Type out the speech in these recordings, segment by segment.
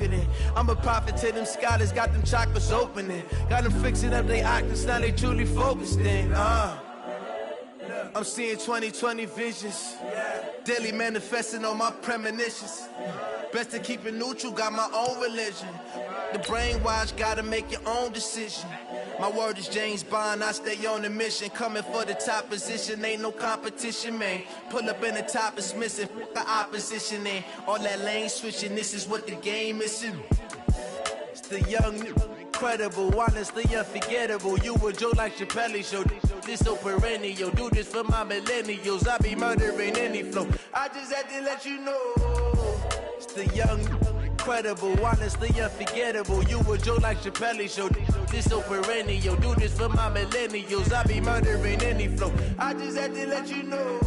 it in. I'm a prophet to them scholars, got them chakras opening. Got them fixing up their octaves, now they truly focused in. I'm seeing 2020 visions. Daily manifesting on my premonitions. Best to keep it neutral, got my own religion. The brainwash, gotta make your own decision. My word is James Bond, I stay on the mission. Coming for the top position, ain't no competition, man. Pull up in the top, it's missing, the opposition, and all that lane switching, this is what the game is. It's the young, incredible, honestly unforgettable. You a Joe like Chappelle show, this so perennial. Do this for my millennials, I be murdering any flow. I just had to let you know. It's the young, incredible, honestly unforgettable. You a Joe like Chappelle show, this so perennial. Do this for my millennials, I be murdering any flow. I just had to let you know.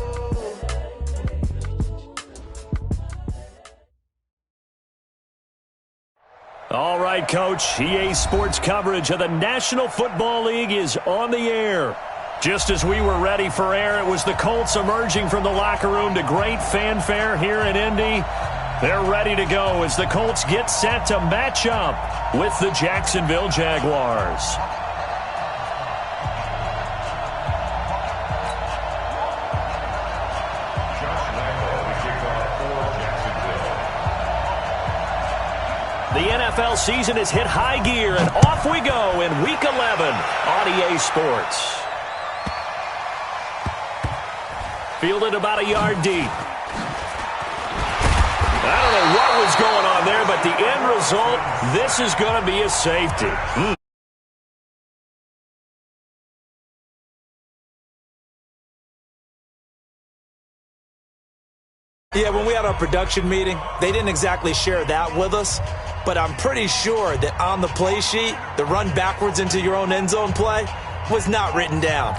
All right, Coach, EA Sports coverage of the National Football League is on the air. Just as we were ready for air, it was the Colts emerging from the locker room to great fanfare here in Indy. They're ready to go as the Colts get set to match up with the Jacksonville Jaguars. The NFL season has hit high gear, and off we go in Week 11 on EA Sports. Fielded about a yard deep. I don't know what was going on there, but the end result, this is going to be a safety. Yeah, when we had our production meeting, they didn't exactly share that with us, but I'm pretty sure that on the play sheet, the run backwards into your own end zone play was not written down.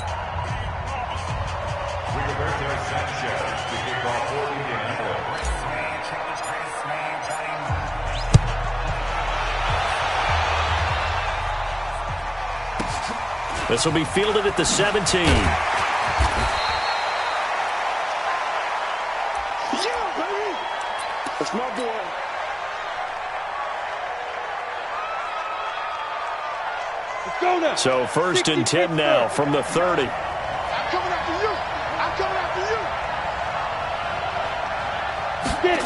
This will be fielded at the 17. That's my boy. Let's go now. So 1st and 10 now from the 30. I'm coming after you. I'm coming after you. Get it.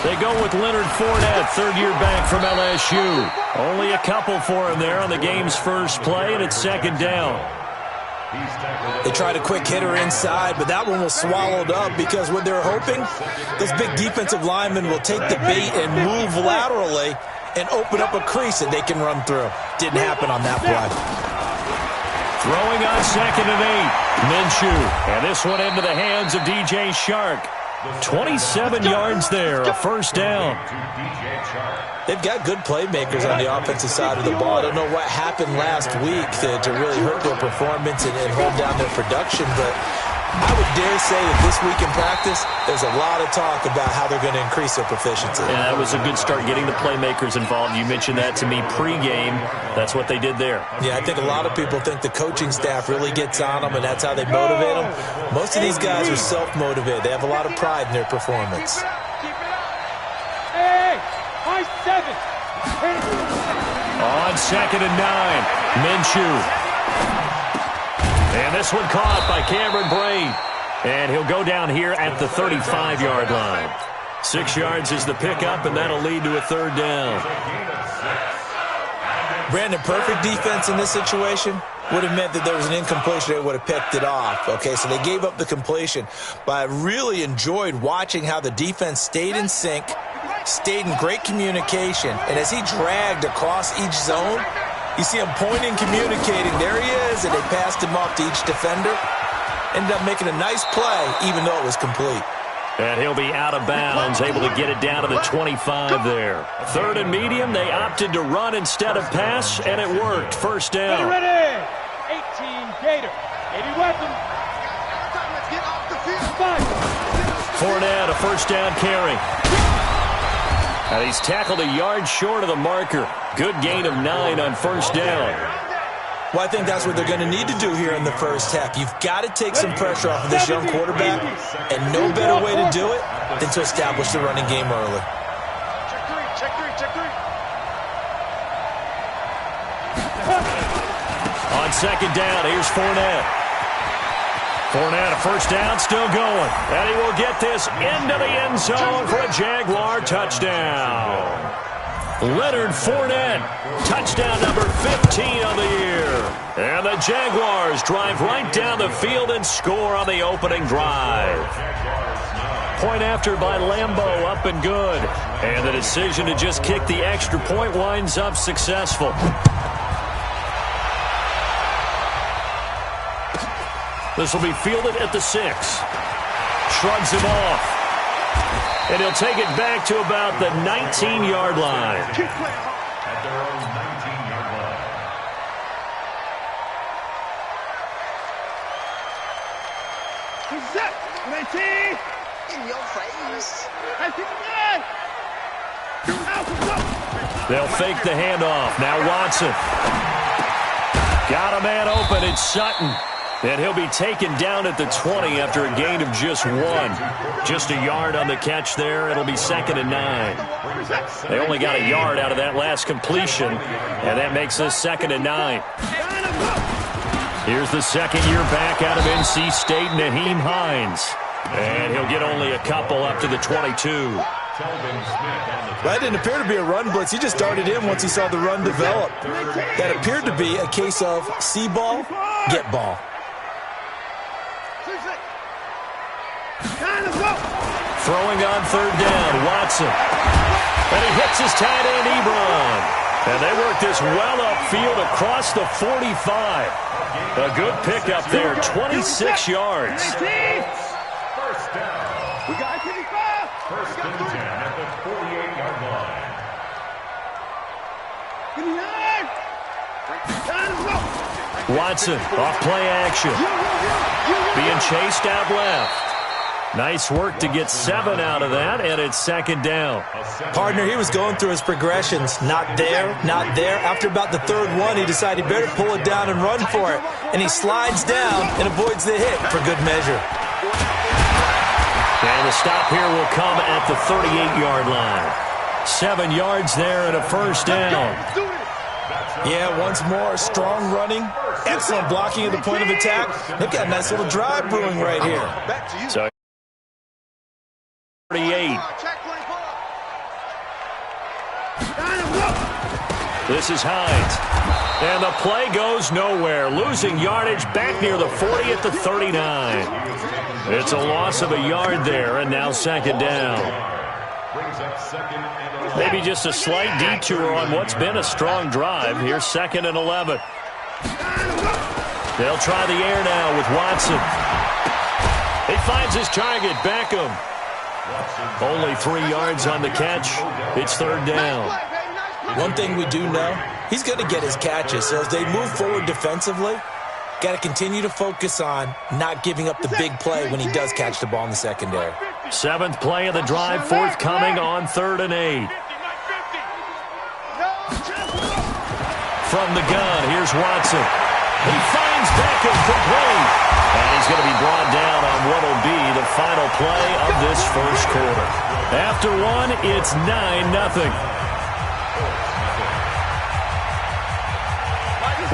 They go with Leonard Fournette, third-year back from LSU. Only a couple for him there on the game's first play, and it's 2nd down. They tried a quick hitter inside, but that one was swallowed up because what they're hoping, those big defensive linemen will take the bait and move laterally and open up a crease that they can run through. Didn't happen on that play. Throwing on 2nd and 8, Minshew. And this one into the hands of DJ Shark. 27 yards there, a 1st down. They've got good playmakers on the offensive side of the ball. I don't know what happened last week to really hurt their performance and hold down their production, but I would dare say that this week in practice, there's a lot of talk about how they're going to increase their proficiency. Yeah, that was a good start getting the playmakers involved. You mentioned that to me pregame. That's what they did there. Yeah, I think a lot of people think the coaching staff really gets on them, and that's how they motivate them. Most of these guys are self-motivated. They have a lot of pride in their performance. Hey, my 7. On 2nd and 9, Minshew. And this one caught by Cameron Braid. And he'll go down here at the 35-yard line. 6 yards is the pickup, and that'll lead to a 3rd down. Brandon, perfect defense in this situation would have meant that there was an incompletion. They would have picked it off. Okay, so they gave up the completion. But I really enjoyed watching how the defense stayed in sync, stayed in great communication. And as he dragged across each zone, you see him pointing, communicating. There he is, and they passed him off to each defender. Ended up making a nice play, even though it was complete. And he'll be out of bounds, able to get it down to the 25 there. 3rd and medium, they opted to run instead of pass, and it worked. 1st down. Ready. 18 Gator. 80 weapon. Get off the field. Fournette, a 1st down carry. And he's tackled a yard short of the marker. Good gain of 9 on 1st down. Well, I think that's what they're going to need to do here in the first half. You've got to take some pressure off of this young quarterback, and no better way to do it than to establish the running game early. Check three, check three. On second down, here's Fournette. Fournette, a first down, still going. And he will get this into the end zone for a Jaguar touchdown. Leonard Fournette, touchdown number 15 on the year. And the Jaguars drive right down the field and score on the opening drive. Point after by Lambeau, up and good. And the decision to just kick the extra point winds up successful. This will be fielded at the 6. Shrugs him off. And he'll take it back to about the 19-yard line. At their own 19-yard line. Set. 19. In your face. They'll fake the handoff. Now Watson. Got a man open. It's Sutton. And he'll be taken down at the 20 after a gain of just 1. Just a yard on the catch there. It'll be 2nd and 9. They only got a yard out of that last completion, and that makes this 2nd and 9. Here's the second-year back out of NC State, Naheem Hines. And he'll get only a couple up to the 22. That didn't appear to be a run blitz. He just darted in once he saw the run develop. That appeared to be a case of see ball, get ball. Throwing on third down, Watson. And he hits his tight end, Ebron. And they work this well upfield across the 45. A good pickup there, 26 yards. First down. We got 55. First and 10 at the 48-yard line. Watson, off play action. Being chased out left. Nice work to get 7 out of that, and it's 2nd down. Partner, he was going through his progressions. Not there, not there. After about the 3rd one, he decided he better pull it down and run for it. And he slides down and avoids the hit for good measure. And the stop here will come at the 38-yard line. 7 yards there and a first down. Yeah, once more, strong running, excellent blocking at the point of attack. They've got a nice little drive brewing right here. So 38. This is Hines. And the play goes nowhere. Losing yardage back near the 40 at the 39. It's a loss of a yard there, and now 2nd down. Maybe just a slight detour on what's been a strong drive. Here's 2nd and 11. They'll try the air now with Watson. He finds his target, Beckham. Only 3 yards on the catch. It's 3rd down. One thing we do know, he's going to get his catches. So as they move forward defensively, got to continue to focus on not giving up the big play when he does catch the ball in the secondary. 7th play of the drive, forthcoming on 3rd and 8. From the gun, here's Watson. He finds Beckham complete. And he's going to be brought down on what will be the final play of this first quarter. After 1, it's 9-0.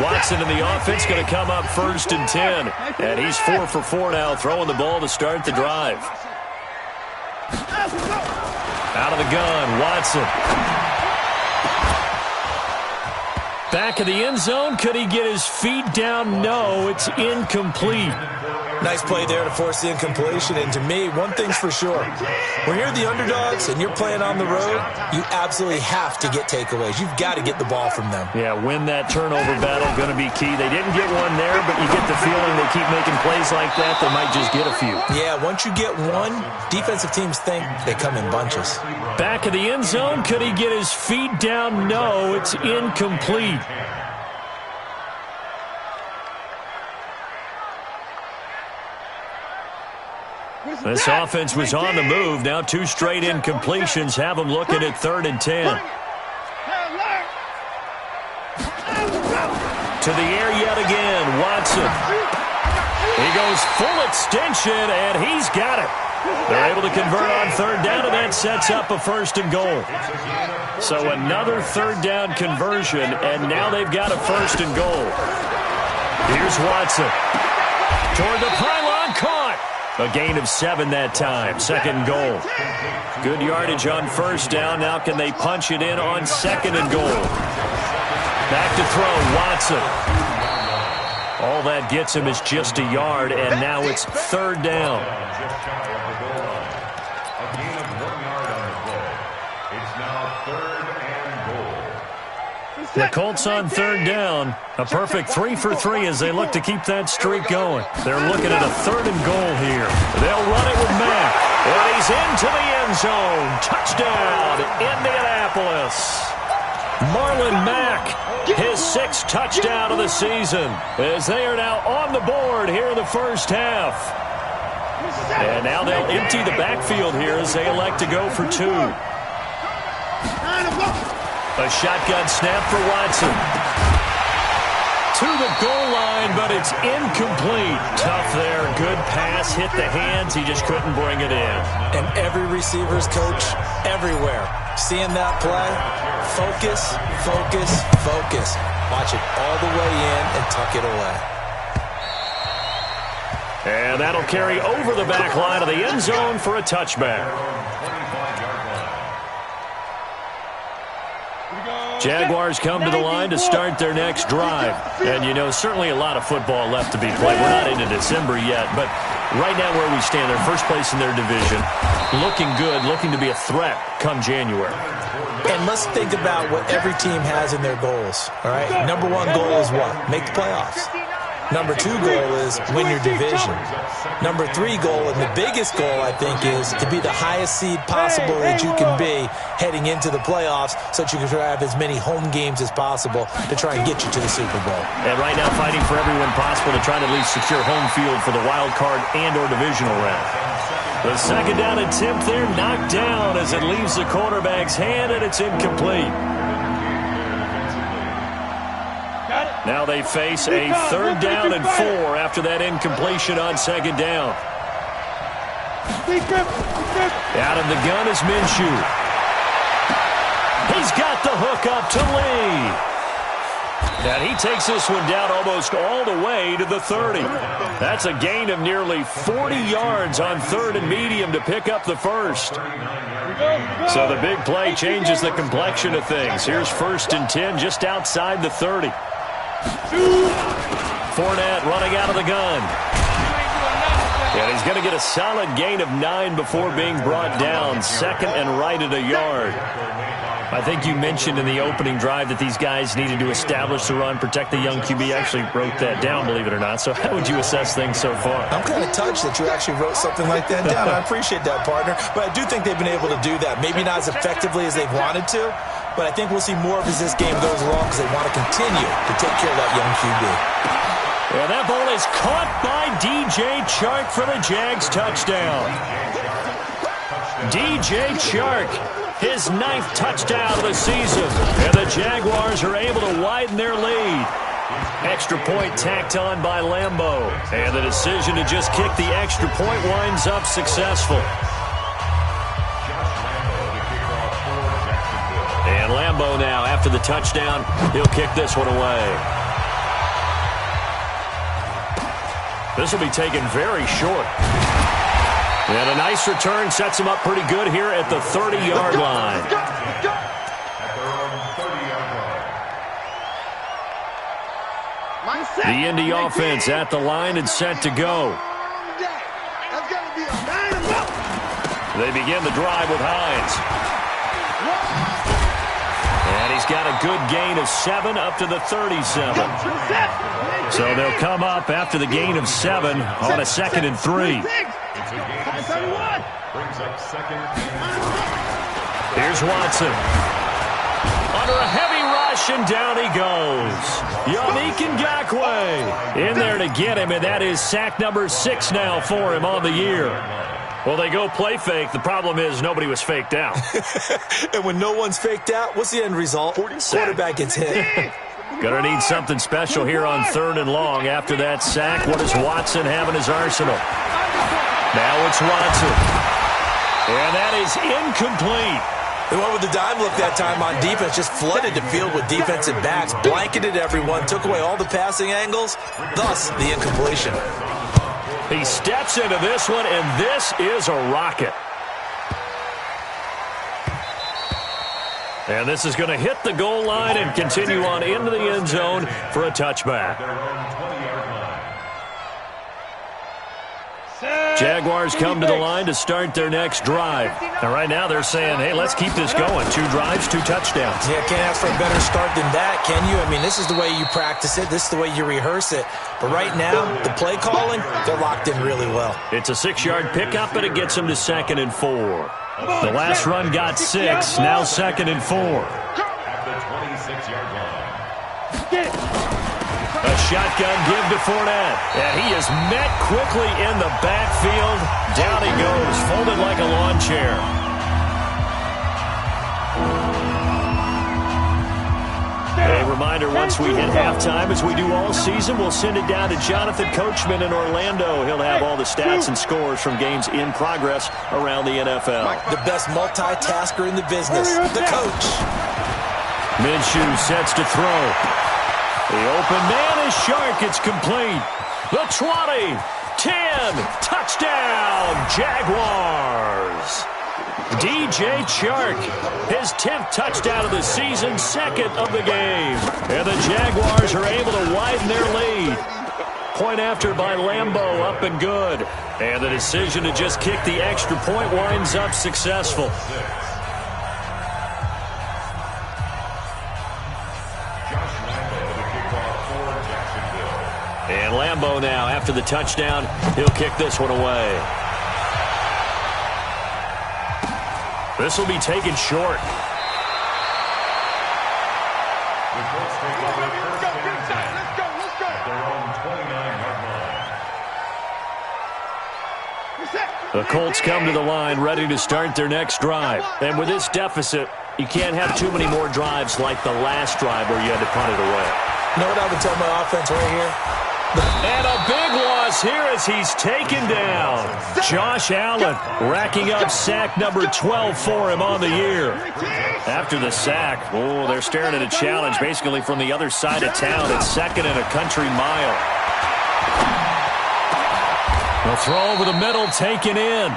Watson in the offense going to come up 1st and 10. And he's 4 for 4 now, throwing the ball to start the drive. Out of the gun, Watson. Back of the end zone. Could he get his feet down? No, it's incomplete. Nice play there to force the incompletion. And to me, one thing's for sure. When you're the underdogs and you're playing on the road, you absolutely have to get takeaways. You've got to get the ball from them. Yeah, win that turnover battle, going to be key. They didn't get one there, but you get the feeling they keep making plays like that, they might just get a few. Yeah, once you get one, defensive teams think they come in bunches. Back of the end zone. Could he get his feet down? No, it's incomplete. This offense was on the move. Now 2 straight incompletions have them looking at 3rd and 10. To the air yet again, Watson. He goes full extension, and he's got it. They're able to convert on third down, and that sets up a first and goal. So another third down conversion, and now they've got a first and goal. Here's Watson. Toward the pylon, caught. A gain of 7 that time, second goal. Good yardage on first down. Now can they punch it in on second and goal? Back to throw, Watson. All that gets him is just a yard, and now it's third down. The Colts on third down. A perfect 3 for 3 as they look to keep that streak going. They're looking at a third and goal here. They'll run it with Mack. And he's into the end zone. Touchdown, Indianapolis. Marlon Mack, his 6th touchdown of the season, as they are now on the board here in the first half. And now they'll empty the backfield here as they elect to go for 2. A shotgun snap for Watson. To the goal line, but it's incomplete. Tough there. Good pass. Hit the hands. He just couldn't bring it in. And every receiver's coach everywhere. Seeing that play, focus, focus, focus. Watch it all the way in and tuck it away. And that'll carry over the back line of the end zone for a touchback. Jaguars come to the line to start their next drive. And, you know, certainly a lot of football left to be played. We're not into December yet, but right now where we stand, they're first place in their division. Looking good, looking to be a threat come January. And let's think about what every team has in their goals, all right? Number 1 goal is what? Make the playoffs. Number 2 goal is win your division. Number 3 goal, and the biggest goal, I think, is to be the highest seed possible that you can be heading into the playoffs so that you can try to have as many home games as possible to try and get you to the Super Bowl. And right now fighting for everyone possible to try to at least secure home field for the wild card and or divisional round. The second down attempt there knocked down as it leaves the quarterback's hand, and it's incomplete. Now they face a third down and 4 after that incompletion on second down. Out of the gun is Minshew. He's got the hook up to Lee. And he takes this one down almost all the way to the 30. That's a gain of nearly 40 yards on third and medium to pick up the first. So the big play changes the complexion of things. Here's 1st and 10 just outside the 30. Fournette running out of the gun. And he's going to get a solid gain of 9 before being brought down. Second and right at a yard. I think you mentioned in the opening drive that these guys needed to establish the run, protect the young QB. I actually wrote that down, believe it or not. So how would you assess things so far? I'm kind of touched that you actually wrote something like that down. I appreciate that, partner. But I do think they've been able to do that. Maybe not as effectively as they've wanted to, but I think we'll see more of as this game goes along because they want to continue to take care of that young QB. And that ball is caught by DJ Chark for the Jags touchdown. DJ Chark, his 9th touchdown of the season. And the Jaguars are able to widen their lead. Extra point tacked on by Lambeau. And the decision to just kick the extra point winds up successful. And Lambeau now, after the touchdown, he'll kick this one away. This will be taken very short. And a nice return sets him up pretty good here at the 30-yard line. The Indy offense at the line and set to go. They begin the drive with Hines. And he's got a good gain of 7 up to the 37. So they'll come up after the gain of 7 on a 2nd and 3. Here's Watson. Under a heavy rush, and down he goes. Yannick Ngakoue in there to get him, and that is sack number 6 now for him on the year. Well, they go play fake. The problem is nobody was faked out. And when no one's faked out, what's the end result? Quarterback gets hit. Gonna need something special here on 3rd and long after that sack. What does Watson have in his arsenal? Now it's Watson. And that is incomplete. They went with the dime look that time on defense, just flooded the field with defensive backs, blanketed everyone, took away all the passing angles, thus the incompletion. He steps into this one, and this is a rocket. And this is going to hit the goal line and continue on into the end zone for a touchback. Jaguars come to the line to start their next drive. And right now they're saying, hey, let's keep this going. 2 drives, 2 touchdowns. Yeah, can't ask for a better start than that, can you? I mean, this is the way you practice it. This is the way you rehearse it. But right now, the play calling, they're locked in really well. It's a 6-yard pickup, and it gets them to 2nd and 4. The last run got 6, now 2nd and 4. At the 26-yard line. A shotgun give to Fournette, and he is met quickly in the backfield. Down he goes, folded like a lawn chair. A reminder, once we hit halftime, as we do all season, we'll send it down to Jonathan Coachman in Orlando. He'll have all the stats and scores from games in progress around the NFL. The best multitasker in the business, the coach. Minshew sets to throw. The open man is Shark. It's complete. The 20, 10, touchdown, Jaguars. DJ Chark, his 10th touchdown of the season, 2nd of the game. And the Jaguars are able to widen their lead. Point after by Lambeau, up and good. And the decision to just kick the extra point winds up successful. And Lambeau now, after the touchdown, he'll kick this one away. This will be taken short. The Colts come to the line, ready to start their next drive. And with this deficit, you can't have too many more drives like the last drive where you had to punt it away. You know what I would tell my offense right here? And a big loss here as he's taken down. Josh Allen racking up sack number 12 for him on the year. After the sack, they're staring at a challenge basically from the other side of town. It's 2nd and a country mile. The throw over the middle taken in.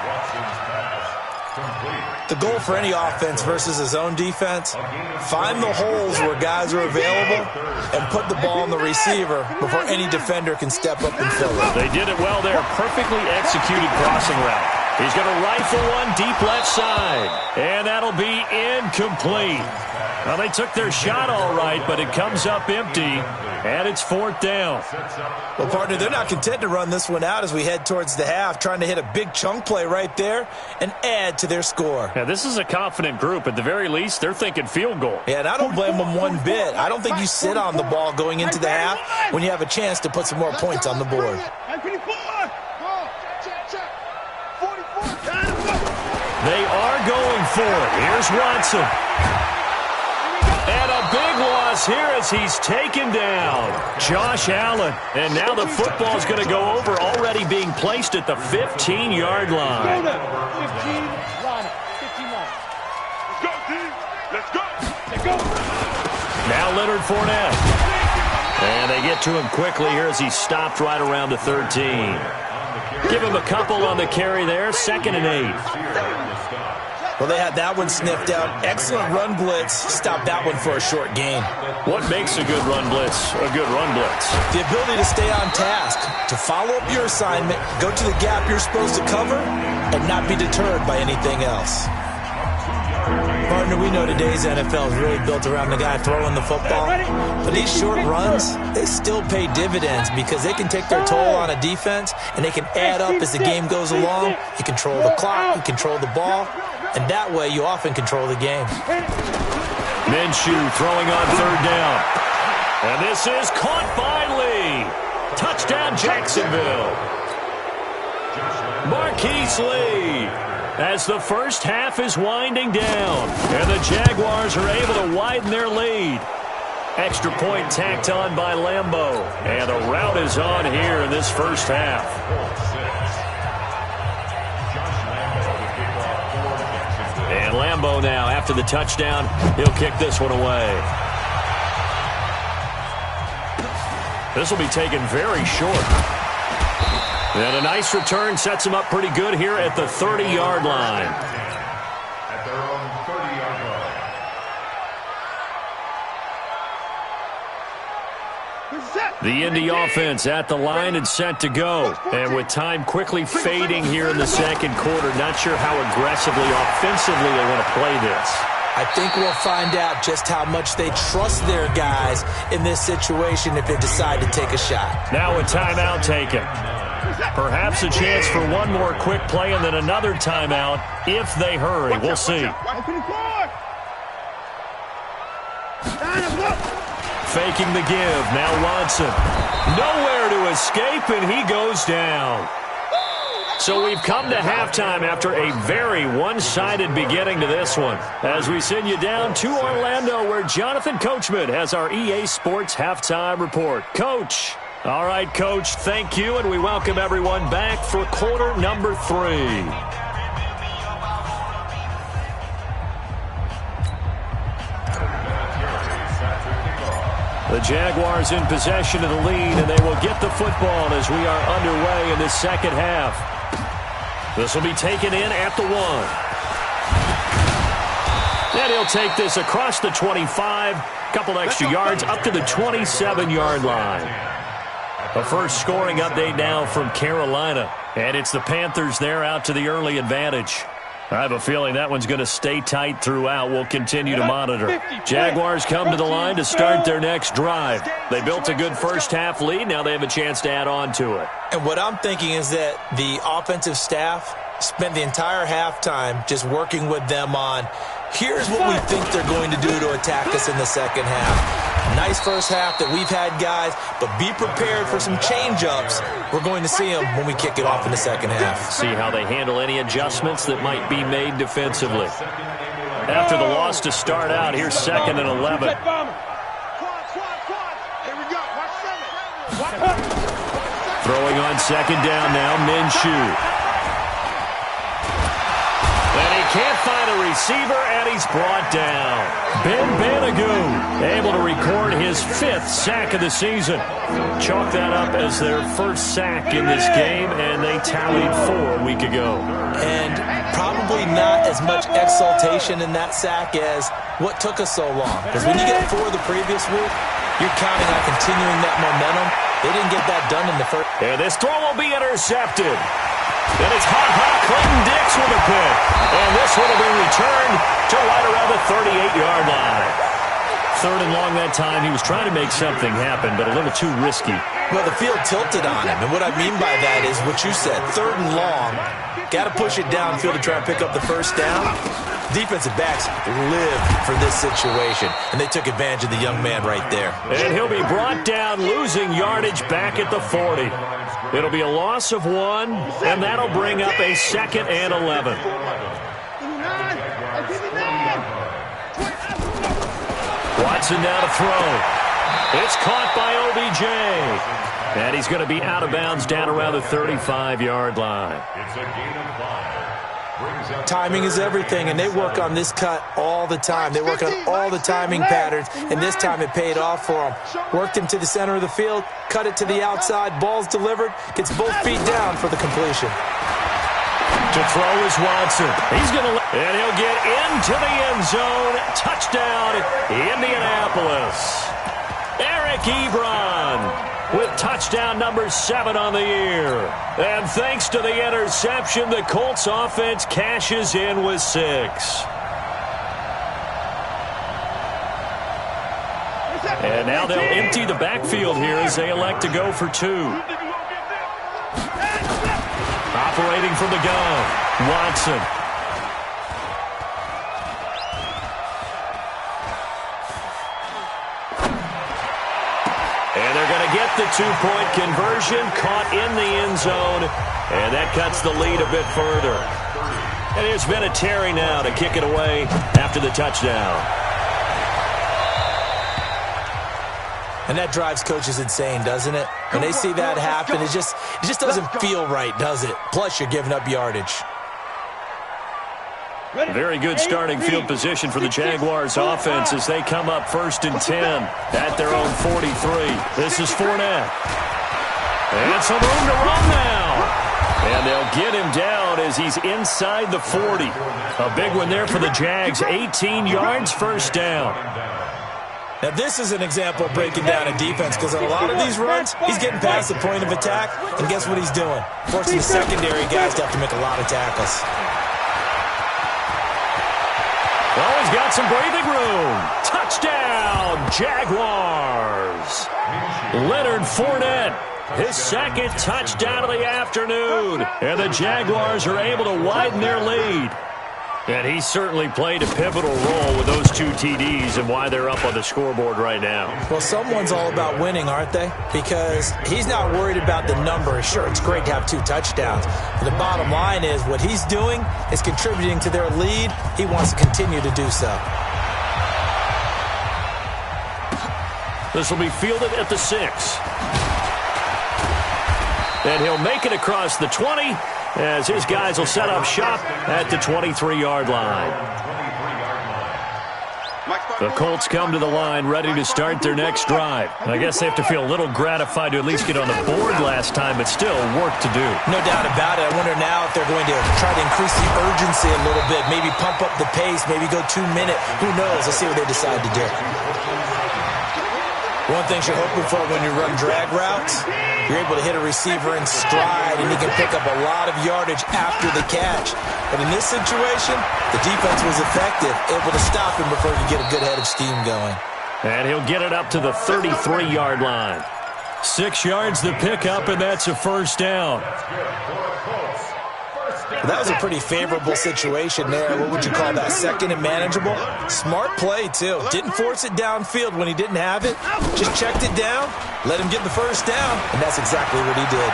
The goal for any offense versus his own defense, find the holes where guys are available and put the ball on the receiver before any defender can step up and fill it. They did it well there. Perfectly executed crossing route. He's going to rifle one deep left side. And that'll be incomplete. Well, they took their shot all right, but it comes up empty. And it's 4th down. Well, partner, they're not content to run this one out as we head towards the half, trying to hit a big chunk play right there and add to their score. Yeah, this is a confident group. At the very least, they're thinking field goal. Yeah, and I don't blame them one bit. I don't think you sit on the ball going into the half when you have a chance to put some more points on the board. They are going for it. Here's Watson. And a big loss here as he's taken down. Josh Allen. And now the football's going to go over, already being placed at the 15-yard line. 15 line. 15 line. Let's go, team. Let's go. Let's go. Now Leonard Fournette. And they get to him quickly here as he's stopped right around the 13. Give him a couple on the carry there. 2nd and 8. Well, they had that one sniffed out. Excellent run blitz. Stopped that one for a short gain. What makes a good run blitz a good run blitz? The ability to stay on task, to follow up your assignment, go to the gap you're supposed to cover, and not be deterred by anything else. Partner, we know today's NFL is really built around the guy throwing the football. But these short runs, they still pay dividends because they can take their toll on a defense, and they can add up as the game goes along. You control the clock, you control the ball, and that way you often control the game. Minshew throwing on 3rd down. And this is caught by Lee. Touchdown, Jacksonville. Marquise Lee. As the first half is winding down, and the Jaguars are able to widen their lead. Extra point tacked on by Lambeau, and a rout is on here in this first half. Lambeau now, after the touchdown, he'll kick this one away. This will be taken very short. And a nice return sets him up pretty good here at the 30-yard line. At their own 30-yard line. The Indy offense at the line and set to go. And with time quickly fading here in the second quarter, not sure how aggressively, offensively they want to play this. I think we'll find out just how much they trust their guys in this situation if they decide to take a shot. Now a timeout taken. Perhaps a chance for one more quick play and then another timeout if they hurry. We'll see. Faking the give. Now Watson. Nowhere to escape, and he goes down. So we've come to halftime after a very one-sided beginning to this one. As we send you down to Orlando, where Jonathan Coachman has our EA Sports Halftime Report. Coach. All right, Coach, thank you, and we welcome everyone back for quarter number 3. The Jaguars in possession of the lead, and they will get the football as we are underway in the second half. This will be taken in at the 1. And he'll take this across the 25, couple extra yards up to the 27-yard line. A first scoring update now from Carolina. And it's the Panthers there out to the early advantage. I have a feeling that one's going to stay tight throughout. We'll continue to monitor. Jaguars come to the line to start their next drive. They built a good first-half lead. Now they have a chance to add on to it. And what I'm thinking is that the offensive staff spent the entire halftime just working with them on, here's what we think they're going to do to attack us in the second half. Nice first half that we've had, guys, but be prepared for some change-ups. We're going to see them when we kick it off in the second half. See how they handle any adjustments that might be made defensively. After the loss to start out, here's 2nd and 11. Throwing on 2nd down now, Minshew. And he can't find a receiver, and he's brought down. Ben Banagoo able to record his 5th sack of the season. Chalk that up as their first sack in this game, and they tallied 4 a week ago. And probably not as much exultation in that sack as what took us so long. Because when you get 4 the previous week, you're counting on continuing that momentum. They didn't get that done in the first. And this throw will be intercepted. And it's hot Clinton Dix with a pick. And this one will be returned to right around the 38-yard line. 3rd and long that time. He was trying to make something happen, but a little too risky. Well, the field tilted on him. And what I mean by that is what you said. 3rd and long. Got to push it downfield to try and pick up the first down. Defensive backs live for this situation, and they took advantage of the young man right there. And he'll be brought down, losing yardage back at the 40. It'll be a loss of 1, and that'll bring up a 2nd and 11. Watson now to throw. It's caught by OBJ. And he's going to be out of bounds down around the 35-yard line. It's a gain of 5. Timing is everything, and they work on this cut all the time. They work on all the timing patterns, and this time it paid off for them. Worked him to the center of the field, cut it to the outside, ball's delivered, gets both feet down for the completion. To throw is Watson. He's going to, and he'll get into the end zone. Touchdown, Indianapolis. Eric Ebron with touchdown number 7 on the year. And thanks to the interception, the Colts offense cashes in with 6. And now they'll empty the backfield here as they elect to go for 2. Operating from the gun, Watson. And they're going to get the 2-point conversion, caught in the end zone, and that cuts the lead a bit further. And here's Vinatieri now to kick it away after the touchdown. And that drives coaches insane, doesn't it? When they see that happen, it just doesn't feel right, does it? Plus, you're giving up yardage. Very good starting field position for the Jaguars offense as they come up 1st and 10 at their own 43. This is Fournette. And some room to run now. And they'll get him down as he's inside the 40. A big one there for the Jags. 18 yards, 1st down. Now, this is an example of breaking down a defense because on a lot of these runs, he's getting past the point of attack, and guess what he's doing? Forcing the secondary guys to have to make a lot of tackles. Oh, he's got some breathing room. Touchdown, Jaguars. Leonard Fournette, his 2nd touchdown of the afternoon. And the Jaguars are able to widen their lead. And he certainly played a pivotal role with those 2 TDs and why they're up on the scoreboard right now. Well, someone's all about winning, aren't they? Because he's not worried about the number. Sure, it's great to have 2 touchdowns. But the bottom line is what he's doing is contributing to their lead. He wants to continue to do so. This will be fielded at the 6. And he'll make it across the 20 as his guys will set up shop at the 23-yard line. The Colts come to the line ready to start their next drive. I guess they have to feel a little gratified to at least get on the board last time, but still work to do. No doubt about it. I wonder now if they're going to try to increase the urgency a little bit, maybe pump up the pace, maybe go 2-minute. Who knows? Let's see what they decide to do. One thing you're hoping for when you run drag routes, you're able to hit a receiver in stride, and he can pick up a lot of yardage after the catch. But in this situation, the defense was effective, able to stop him before he could get a good head of steam going. And he'll get it up to the 33-yard line. 6 yards the pickup, and that's a 1st down. That was a pretty favorable situation there. What would you call that? 2nd and manageable? Smart play, too. Didn't force it downfield when he didn't have it. Just checked it down, let him get the 1st down, and that's exactly what he did.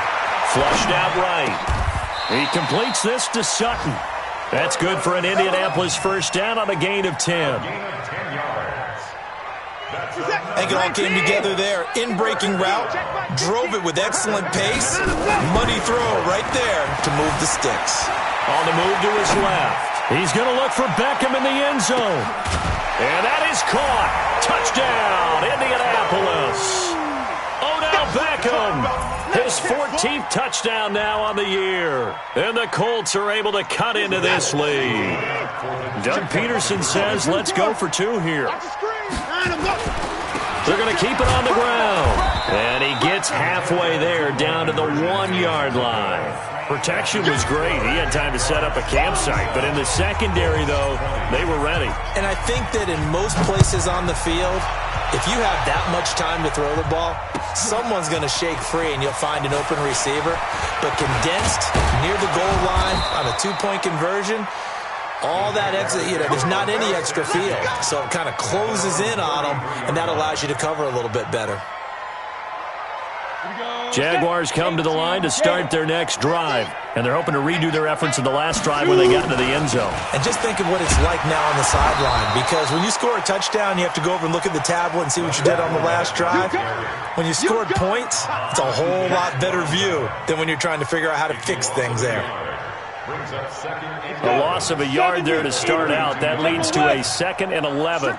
Flushed out right. He completes this to Sutton. That's good for an Indianapolis 1st down on a gain of 10. I think it all came together there. In-breaking route, drove it with excellent pace. Money throw right there to move the sticks. On the move to his left. He's going to look for Beckham in the end zone. And that is caught. Touchdown, Indianapolis. Odell Beckham. His 14th touchdown now on the year. And the Colts are able to cut into this lead. Doug Peterson says, let's go for 2 here. They're going to keep it on the ground. And he gets halfway there down to the 1-yard line. Protection was great. He had time to set up a campsite. But in the secondary, though, they were ready. And I think that in most places on the field, if you have that much time to throw the ball, someone's going to shake free and you'll find an open receiver. But condensed near the goal line on a 2-point conversion, all that extra, there's not any extra field. So it kind of closes in on them, and that allows you to cover a little bit better. Jaguars come to the line to start their next drive. And they're hoping to redo their efforts in the last drive when they got into the end zone. And just think of what it's like now on the sideline. Because when you score a touchdown, you have to go over and look at the tablet and see what you did on the last drive. When you scored points, it's a whole lot better view than when you're trying to figure out how to fix things there. A loss of a yard there to start out. That leads to a 2nd and 11.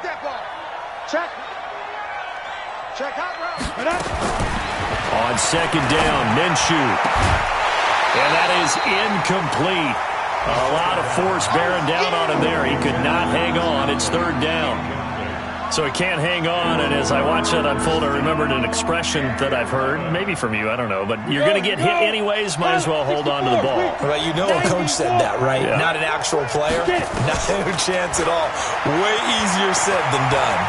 Check out route. On 2nd down, Minshew. And that is incomplete. A lot of force bearing down on him there. He could not hang on. It's 3rd down. So he can't hang on, and as I watch that unfold, I remembered an expression that I've heard, maybe from you, I don't know, but you're going to get hit anyways, might as well hold on to the ball. Well, you know a coach said that, right? Yeah. Not an actual player? Not a chance at all. Way easier said than done.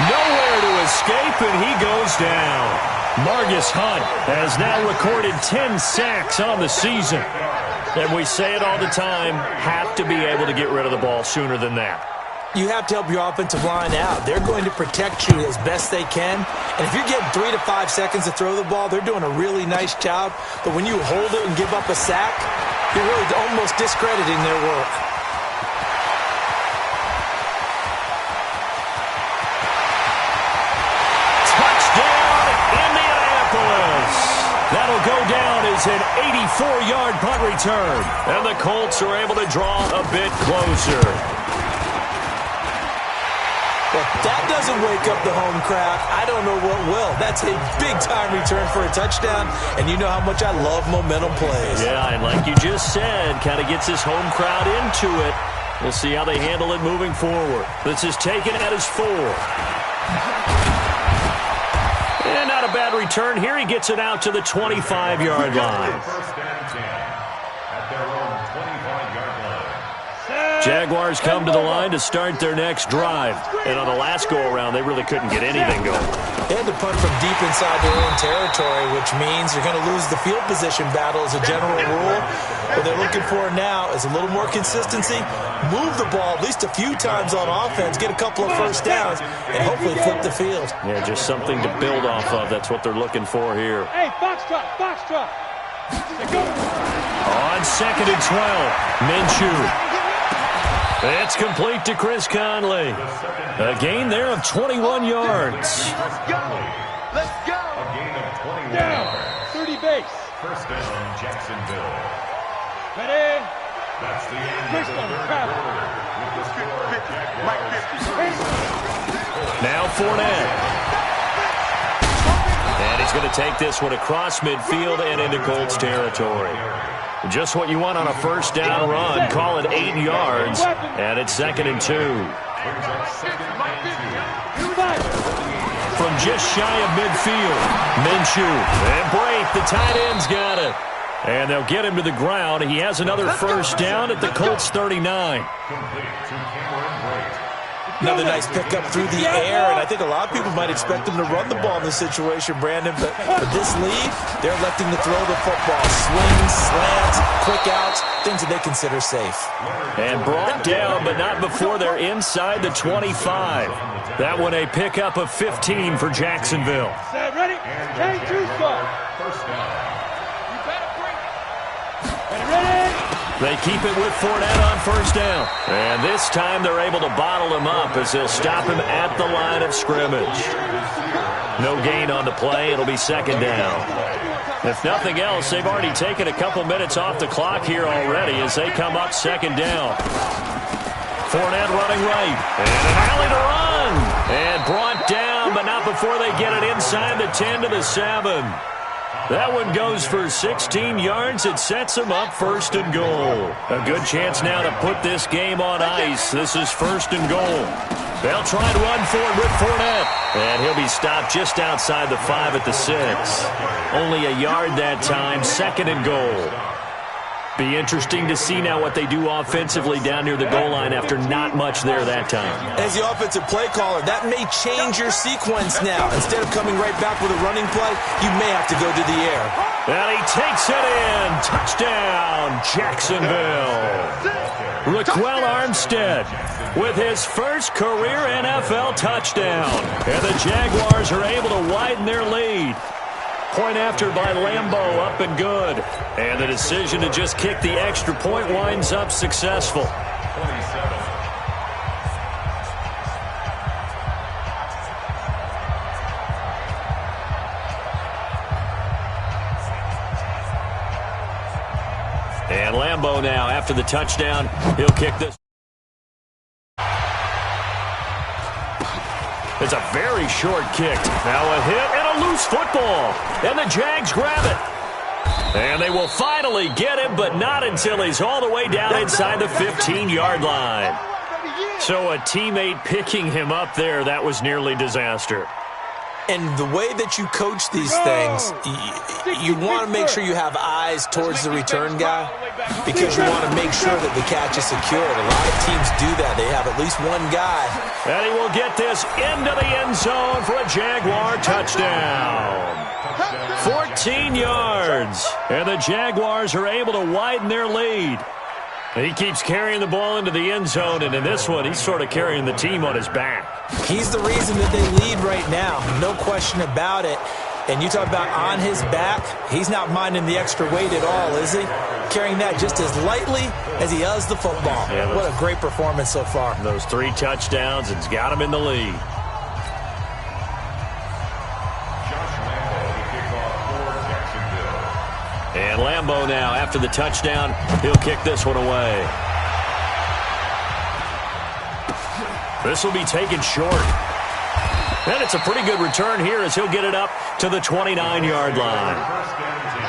Nowhere to escape, and he goes down. Margus Hunt has now recorded 10 sacks on the season. And we say it all the time, have to be able to get rid of the ball sooner than that. You have to help your offensive line out. They're going to protect you as best they can. And if you're getting 3 to 5 seconds to throw the ball, they're doing a really nice job. But when you hold it and give up a sack, you're really almost discrediting their work. Touchdown, Indianapolis. That'll go down as is an 84-yard punt return. And the Colts are able to draw a bit closer. If that doesn't wake up the home crowd, I don't know what will. That's a big-time return for a touchdown, and you know how much I love momentum plays. Yeah, and like you just said, kind of gets his home crowd into it. We'll see how they handle it moving forward. This is taken at his 4. And not a bad return here. He gets it out to the 25-yard line. First and 10 at their own 25-yard line. Jaguars come to the line to start their next drive. And on the last go-around, they really couldn't get anything going. They had to punt from deep inside their own territory, which means you're going to lose the field position battle as a general rule. What they're looking for now is a little more consistency, move the ball at least a few times on offense, get a couple of first downs, and hopefully flip the field. Yeah, just something to build off of. That's what they're looking for here. Hey, box truck, box truck. On 2nd and 12, Minshew. It's complete to Chris Conley. A gain there of 21 yards. Let's go. Let's go. A gain of 21 Down. yards. 30 base. First down, Jacksonville. Ready? That's the end of the Bristol, third travel. quarter. With the score, Jaguars. Now Fournette. And he's going to take this one across midfield and into Colts territory. Just what you want on a first down run. Call it 8 yards. And it's 2nd and 2. From just shy of midfield, Minshew. And Brate, the tight end's got it. And they'll get him to the ground. He has another first down at the Colts 39. Complete to Cameron Brate. Another nice pickup through the air, and I think a lot of people might expect them to run the ball in this situation, Brandon, but with this lead, they're electing to throw the football. Swings, slants, quick outs, things that they consider safe. And brought down, but not before they're inside the 25. That one a pickup of 15 for Jacksonville. Set, ready? Change two start. First down. You better bring it. Ready? They keep it with Fournette on first down. And this time they're able to bottle him up as they'll stop him at the line of scrimmage. No gain on the play. It'll be 2nd down. If nothing else, they've already taken a couple minutes off the clock here already as they come up 2nd down. Fournette running right. And an alley to run. And brought down, but not before they get it inside the 10 to the 7. That one goes for 16 yards. It sets them up 1st and goal. A good chance now to put this game on ice. This is 1st and goal. They'll try to run for it with Fournette. And he'll be stopped just outside the 5 at the 6. Only a yard that time. 2nd and goal. Be interesting to see now what they do offensively down near the goal line after not much there that time. As the offensive play caller, that may change your sequence now. Instead of coming right back with a running play, you may have to go to the air. And he takes it in. Touchdown, Jacksonville. Raquel Armstead with his first career NFL touchdown. And the Jaguars are able to widen their lead. Point after by Lambeau, up and good. And the decision to just kick the extra point winds up successful. 27. And Lambeau now, after the touchdown, he'll kick this. It's a very short kick. Now a hit and a loose football. And the Jags grab it. And they will finally get him, but not until he's all the way down inside the 15-yard line. So a teammate picking him up there, that was nearly disaster. And the way that you coach these things, you want to make sure you have eyes towards the return guy because you want to make sure that the catch is secured. A lot of teams do that. They have at least one guy. And he will get this into the end zone for a Jaguar touchdown. 14 yards. And the Jaguars are able to widen their lead. He keeps carrying the ball into the end zone, and in this one, he's sort of carrying the team on his back. He's the reason that they lead right now, no question about it. And you talk about on his back, he's not minding the extra weight at all, is he? Carrying that just as lightly as he does the football. Yeah, what a great performance so far. Those 3 touchdowns, it's got him in the lead. Josh Lambeau to kick off for Jacksonville. And Lambeau now, after the touchdown, he'll kick this one away. This will be taken short. And it's a pretty good return here as he'll get it up to the 29-yard line. First down and 10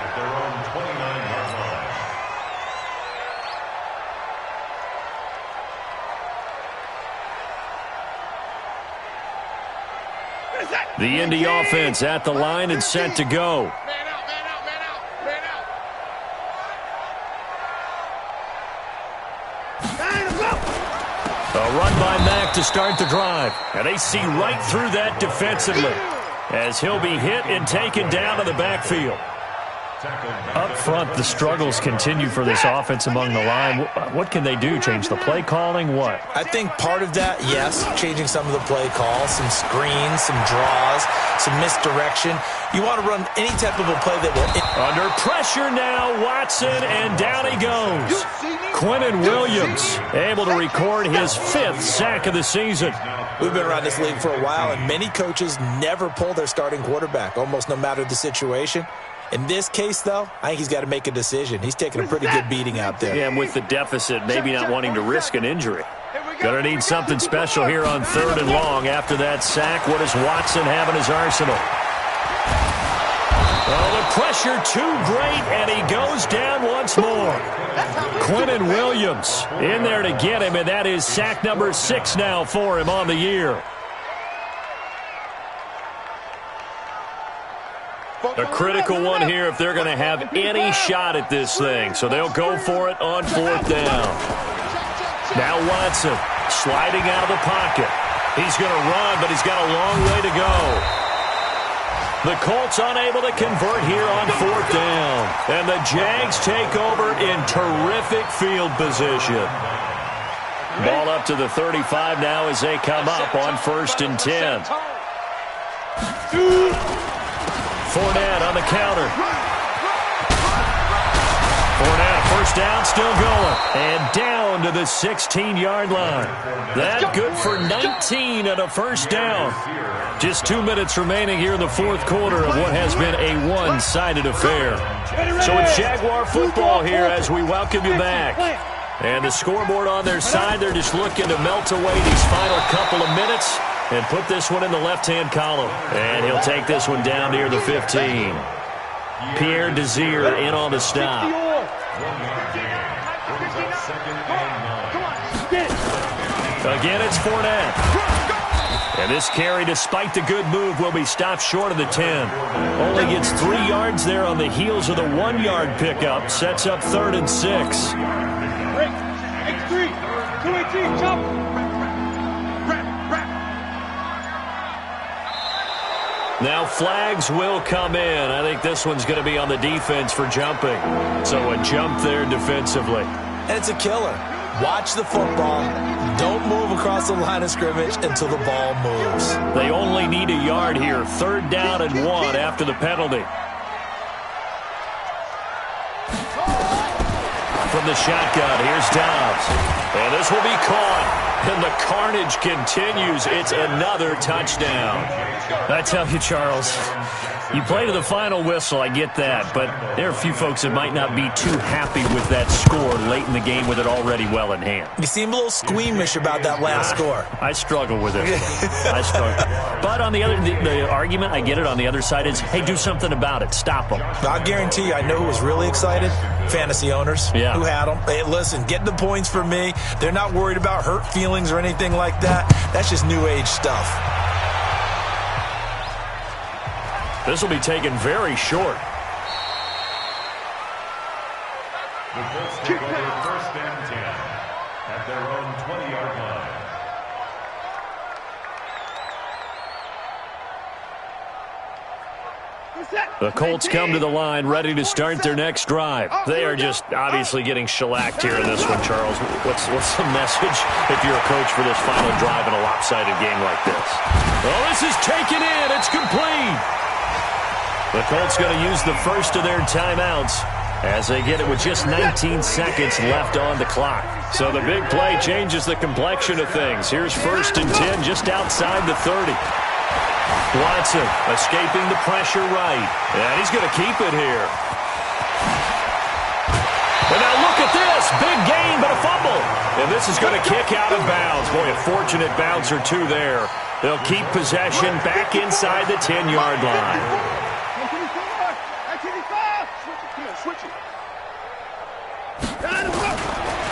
at their own 29-yard line. The Indy offense at the line and set to go. A run by Mack to start the drive. And they see right through that defensively as he'll be hit and taken down in the backfield. Up front, the struggles continue for this offense among the line. What can they do? Change the play calling? What? I think part of that, yes, changing some of the play calls, some screens, some draws, some misdirection. You want to run any type of a play that will... Under pressure now, Watson, and down he goes. Quinnen Williams able to record his 5th sack of the season. We've been around this league for a while, and many coaches never pull their starting quarterback, almost no matter the situation. In this case, though, I think he's got to make a decision. He's taking a pretty good beating out there. Yeah, and with the deficit, maybe not wanting to risk an injury. Gonna need something special here on 3rd and long. After that sack, what does Watson have in his arsenal? Oh, the pressure too great, and he goes down once more. Quinnen Williams in there to get him, and that is sack number 6 now for him on the year. A critical one here if they're going to have any shot at this thing. So they'll go for it on 4th down. Now Watson sliding out of the pocket. He's going to run, but he's got a long way to go. The Colts unable to convert here on 4th down. And the Jags take over in terrific field position. Ball up to the 35 now as they come up on 1st and 10. Fournette on the counter. Fournette, 1st down, still going. And down to the 16-yard line. That good for 19 and a 1st down. Just 2 minutes remaining here in the 4th quarter of what has been a one-sided affair. So it's Jaguar football here as we welcome you back. And the scoreboard on their side, they're just looking to melt away these final couple of minutes and put this one in the left-hand column. And he'll take this one down near the 15. Pierre Desir in on the stop. Again, it's Fournette. And this carry, despite the good move, will be stopped short of the 10. Only gets 3 yards there on the heels of the 1-yard pickup. Sets up 3rd and 6. X3, 218, chop. Now flags will come in. I think this one's going to be on the defense for jumping. So a jump there defensively. And it's a killer. Watch the football. Don't move across the line of scrimmage until the ball moves. They only need a yard here. 3rd down and 1 after the penalty. From the shotgun, here's Dobbs. And this will be caught. And the carnage continues. It's another touchdown. I tell you, Charles, you play to the final whistle, I get that. But there are a few folks that might not be too happy with that score late in the game with it already well in hand. You seem a little squeamish about that last score. I struggle with it. I struggle. But on the other, the argument, I get it, on the other side is, hey, do something about it. Stop them. I guarantee you, I know who was really excited. Fantasy owners who had them. Hey, listen, get the points for me. They're not worried about hurt feelings or anything like that. That's just new age stuff. This will be taken very short. The Colts take over 1st and 10 at their own 20-yard line. The Colts come to the line ready to start their next drive. They are just obviously getting shellacked here in this one, Charles. What's the message if you're a coach for this final drive in a lopsided game like this? Well, this is taken in. It's complete. The Colts going to use the first of their timeouts as they get it with just 19 seconds left on the clock. So the big play changes the complexion of things. Here's 1st and 10 just outside the 30. Watson escaping the pressure right. And he's going to keep it here. And now look at this. Big gain, but a fumble. And this is going to kick out of bounds. Boy, a fortunate bounce or two there. They'll keep possession back inside the 10-yard line.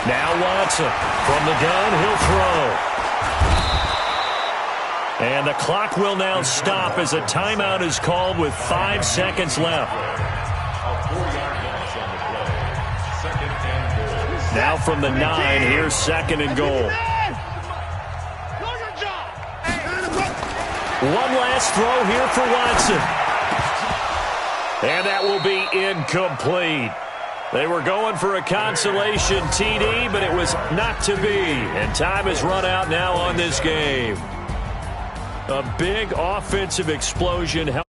Now Watson from the gun, he'll throw. And the clock will now stop as a timeout is called with 5 seconds left. Now from the 9, here's 2nd and goal. One last throw here for Watson. And that will be incomplete. They were going for a consolation TD, but it was not to be. And time has run out now on this game. A big offensive explosion.